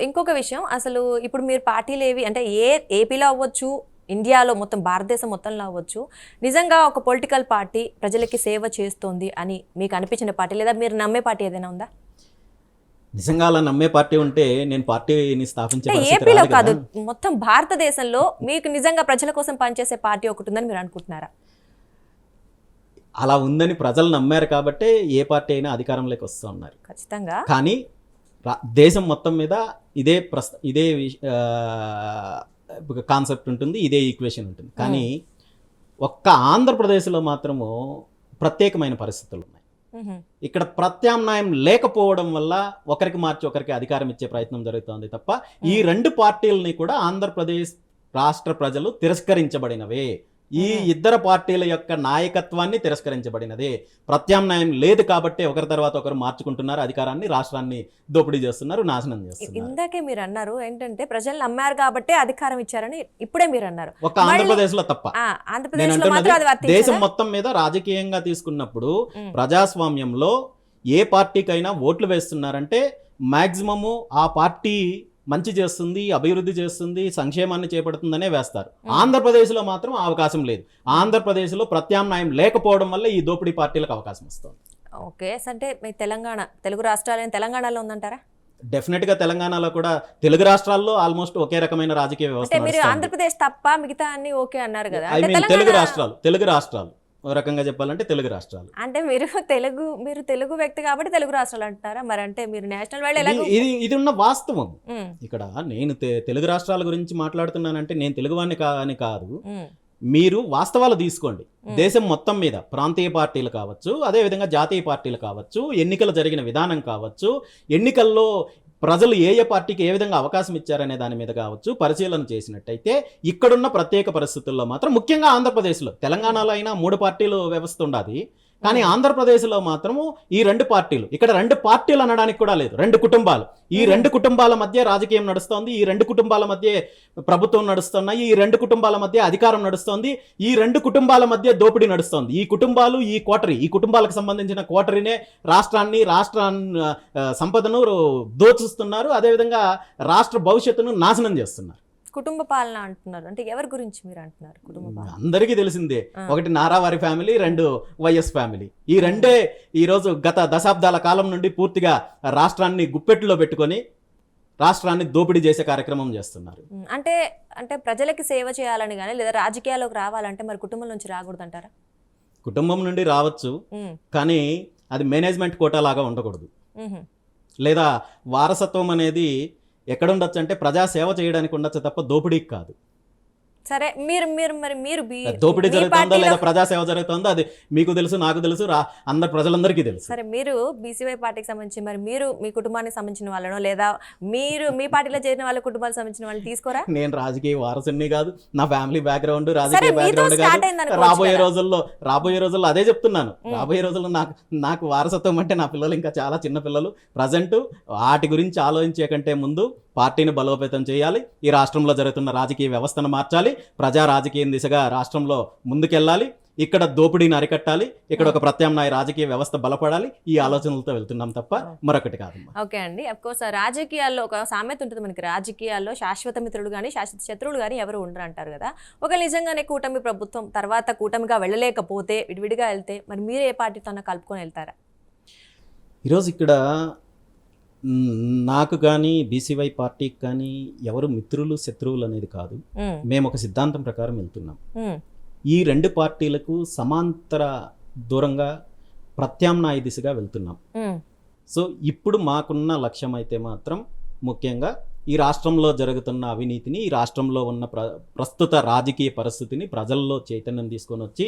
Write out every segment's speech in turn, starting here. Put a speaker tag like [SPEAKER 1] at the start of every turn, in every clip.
[SPEAKER 1] ఇంకొక విషయం, అసలు ఇప్పుడు మీరు పార్టీలు ఏవి అంటే ఏపీలో అవ్వచ్చు, ఇండియాలో మొత్తం భారతదేశం మొత్తంలో అవ్వచ్చు, నిజంగా ఒక పొలిటికల్ పార్టీ ప్రజలకి సేవ చేస్తోంది అని మీకు అనిపించిన పార్టీ లేదా మీరు నమ్మే పార్టీ ఏదైనా ఉందా?
[SPEAKER 2] నిజంగా అలా నమ్మే పార్టీ ఉంటే నేను పార్టీని స్థాపించే పరిస్థితి
[SPEAKER 1] ఏపీలో
[SPEAKER 2] రాదు
[SPEAKER 1] కాదు,
[SPEAKER 2] కదా.
[SPEAKER 1] మొత్తం భారతదేశంలో మీకు నిజంగా ప్రజల కోసం పనిచేసే పార్టీ ఒకటి ఉందని మీరు అనుకుంటున్నారా?
[SPEAKER 2] అలా ఉందని ప్రజలు నమ్మారు కాబట్టే ఏ పార్టీ అయినా అధికారంలోకి వస్తూ ఉన్నారు.
[SPEAKER 1] ఖచ్చితంగా.
[SPEAKER 2] కానీ దేశం మొత్తం మీద ఇదే కాన్సెప్ట్ ఉంటుంది, ఇదే ఈక్వేషన్ ఉంటుంది. కానీ ఒక్క ఆంధ్రప్రదేశ్లో మాత్రము ప్రత్యేకమైన పరిస్థితులు ఉన్నాయి. ఇక్కడ ప్రత్యామ్నాయం లేకపోవడం వల్ల ఒకరికి మార్చి ఒకరికి అధికారం ఇచ్చే ప్రయత్నం జరుగుతోంది తప్ప ఈ రెండు పార్టీలని కూడా ఆంధ్రప్రదేశ్ రాష్ట్ర ప్రజలు తిరస్కరించబడినవే. ఈ ఇద్దరు పార్టీల యొక్క నాయకత్వాన్ని తిరస్కరించబడినదే. ప్రత్యామ్నాయం లేదు కాబట్టి ఒకరి తర్వాత ఒకరు మార్చుకుంటున్నారు, అధికారాన్ని రాష్ట్రాన్ని దోపిడీ చేస్తున్నారు, నాశనం చేస్తున్నారు.
[SPEAKER 1] ఇందాకే మీరు అన్నారు ఏంటంటే ప్రజలు నమ్మారు కాబట్టి అధికారం ఇచ్చారని, ఇప్పుడే మీరు అన్నారు.
[SPEAKER 2] ఒక ఆంధ్రప్రదేశ్ లో తప్ప, దేశం మొత్తం మీద రాజకీయంగా తీసుకున్నప్పుడు ప్రజాస్వామ్యంలో ఏ పార్టీకైనా ఓట్లు వేస్తున్నారంటే మాక్సిమము ఆ పార్టీ మంచి చేస్తుంది, అభివృద్ధి చేస్తుంది, సంక్షేమాన్ని చేపడుతుందనే వేస్తారు. ఆంధ్రప్రదేశ్లో మాత్రం అవకాశం లేదు. ఆంధ్రప్రదేశ్లో ప్రత్యామ్నాయం లేకపోవడం వల్ల ఈ దోపిడీ పార్టీలకు అవకాశం వస్తుంది.
[SPEAKER 1] ఓకే, అంటే మీ తెలుగు రాష్ట్రాలు తెలంగాణలో ఉందంటారా?
[SPEAKER 2] డెఫినెట్గా తెలంగాణలో కూడా, తెలుగు రాష్ట్రాల్లో ఆల్మోస్ట్ ఒకే రకమైన రాజకీయ వ్యవస్థ.
[SPEAKER 1] మీరు ఆంధ్రప్రదేశ్ తప్ప మిగతా అన్ని ఓకే అన్నారు కదా.
[SPEAKER 2] ఐ మీన్ తెలుగు రాష్ట్రాలు ఓ రకంగా చెప్పాలంటే తెలుగు రాష్ట్రాలు
[SPEAKER 1] అంటే మీరు తెలుగు వ్యక్తి కాబట్టి తెలుగు రాష్ట్రాలు అంటారా? మరి అంటే మీరు నేషనల్ వైడ్
[SPEAKER 2] ఇది ఉన్న వాస్తవం. ఇక్కడ నేను తెలుగు రాష్ట్రాల గురించి మాట్లాడుతున్నానంటే నేను తెలుగువాడిని అని కాదు. మీరు వాస్తవాలు తీసుకోండి. దేశం మొత్తం మీద ప్రాంతీయ పార్టీలు కావచ్చు, అదేవిధంగా జాతీయ పార్టీలు కావచ్చు, ఎన్నికలు జరిగిన విధానం కావచ్చు, ఎన్నికల్లో ప్రజలు ఏ పార్టీకి ఏ విధంగా అవకాశం ఇచ్చారనే దాని మీద కావచ్చు పరిశీలన చేసినట్టయితే ఇక్కడున్న ప్రత్యేక పరిస్థితుల్లో మాత్రం, ముఖ్యంగా ఆంధ్రప్రదేశ్లో, తెలంగాణలో అయినా 3 పార్టీలు వ్యవస్థ ఉండదు, కానీ ఆంధ్రప్రదేశ్లో మాత్రము ఈ 2 పార్టీలు, ఇక్కడ 2 పార్టీలు అనడానికి కూడా లేదు, 2 కుటుంబాలు. ఈ 2 కుటుంబాల మధ్య రాజకీయం నడుస్తోంది, ఈ 2 కుటుంబాల మధ్య ప్రభుత్వం నడుస్తున్నాయి, ఈ 2 కుటుంబాల మధ్య అధికారం నడుస్తోంది, ఈ 2 కుటుంబాల మధ్య దోపిడీ నడుస్తోంది. ఈ కుటుంబాలు, ఈ కుటుంబాలకు సంబంధించిన కోటరీనే రాష్ట్ర సంపదను దోచుస్తున్నారు, అదేవిధంగా రాష్ట్ర భవిష్యత్తును నాశనం చేస్తున్నారు.
[SPEAKER 1] కుటుంబ పాలన అంటున్నారు అంటే ఎవరి గురించి మీరు అంటున్నారు? కుటుంబ పాలన
[SPEAKER 2] అందరికీ తెలిసిందే. ఒకటి నారావారి ఫ్యామిలీ, 2 వైఎస్ ఫ్యామిలీ. ఈ రెండే ఈరోజు గత దశాబ్దాల కాలం నుండి పూర్తిగా రాష్ట్రాన్ని గుప్పెట్టులో పెట్టుకొని రాష్ట్రాన్ని దోపిడీ చేసే కార్యక్రమం చేస్తున్నారు.
[SPEAKER 1] అంటే ప్రజలకి సేవ చేయాలని కానీ లేదా రాజకీయాల్లోకి రావాలంటే మరి కుటుంబం నుంచి రాకూడదు అంటారా?
[SPEAKER 2] కుటుంబం నుండి రావచ్చు, కానీ అది మేనేజ్మెంట్ కోటా లాగా ఉండకూడదు. లేదా వారసత్వం అనేది ఎక్కడ ఉండొచ్చు అంటే ప్రజాసేవ చేయడానికి ఉండొచ్చు తప్ప దోపిడీకి కాదు.
[SPEAKER 1] సరే, మీరు
[SPEAKER 2] దోపిడీ జరుగుతుందో లేదా ప్రజాసేవ జరుగుతుందో అది మీకు తెలుసు, నాకు తెలుసు, ప్రజలందరికీ తెలుసు.
[SPEAKER 1] సరే, మీరు బీసీవై పార్టీకి సంబంధించి మరి మీరు మీ కుటుంబానికి సంబంధించిన వాళ్ళనో లేదా మీరు మీ పార్టీలో చేరిన వాళ్ళ కుటుంబాలకు సంబంధించిన వాళ్ళని తీసుకోరా?
[SPEAKER 2] నేను రాజకీయ వారసుని కాదు, నా ఫ్యామిలీ బ్యాక్గ్రౌండ్ రాజకీయ బ్యాక్గ్రౌండ్ కాదు. రాబోయే రోజుల్లో అదే చెప్తున్నాను. రాబోయే రోజుల్లో నాకు వారసత్వం అంటే నా పిల్లలు ఇంకా చాలా చిన్న పిల్లలు. ప్రజెంట్ వాటి గురించి ఆలోచించే కంటే ముందు పార్టీని బలోపేతం చేయాలి, ఈ రాష్ట్రంలో జరుగుతున్న రాజకీయ వ్యవస్థను మార్చాలి, ప్రజా రాజకీయం దిశగా రాష్ట్రంలో ముందుకెళ్ళాలి, ఇక్కడ దోపిడీని అరికట్టాలి, ఇక్కడ ఒక ప్రత్యామ్నాయ రాజకీయ వ్యవస్థ బలపడాలి. ఈ ఆలోచనలతో వెళ్తున్నాం తప్ప మరొకటి కాదు.
[SPEAKER 1] ఓకే అండి, అఫ్కోర్స్ రాజకీయాల్లో ఒక సామెత ఉంటుంది మనకి, రాజకీయాల్లో శాశ్వత మిత్రుడు కానీ శాశ్వత శత్రువులు కానీ ఎవరు ఉండరు అంటారు కదా. ఒక నిజంగానే కూటమి ప్రభుత్వం తర్వాత కూటమిగా వెళ్ళలేకపోతే, విడివిడిగా వెళ్తే మరి మీరు ఏ పార్టీతో కలుపుకొని వెళ్తారా?
[SPEAKER 2] ఈరోజు ఇక్కడ నాకు కానీ బీసీవై పార్టీకి కానీ ఎవరు మిత్రులు శత్రువులు అనేది కాదు. మేము ఒక సిద్ధాంతం ప్రకారం వెళ్తున్నాం. ఈ 2 పార్టీలకు సమాంతర దూరంగా ప్రత్యామ్నాయ దిశగా వెళ్తున్నాం. సో ఇప్పుడు మాకున్న లక్ష్యం అయితే మాత్రం ముఖ్యంగా ఈ రాష్ట్రంలో జరుగుతున్న అవినీతిని, ఈ రాష్ట్రంలో ఉన్న ప్రస్తుత రాజకీయ పరిస్థితిని ప్రజల్లో చైతన్యం తీసుకొని వచ్చి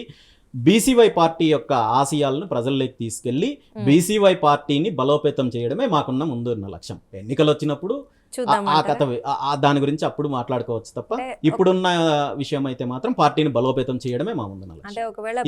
[SPEAKER 2] బీసీవై పార్టీ యొక్క ఆశయాలను ప్రజల్లోకి తీసుకెళ్లి బీసీవై పార్టీని బలోపేతం చేయడమే మాకున్న ముందున్న లక్ష్యం. ఎన్నికలు వచ్చినప్పుడు ఆ కథ దాని గురించి అప్పుడు మాట్లాడుకోవచ్చు తప్ప ఇప్పుడున్న విషయం అయితే మాత్రం పార్టీని బలోపేతం చేయడమే మా ముందున్న లక్ష్యం.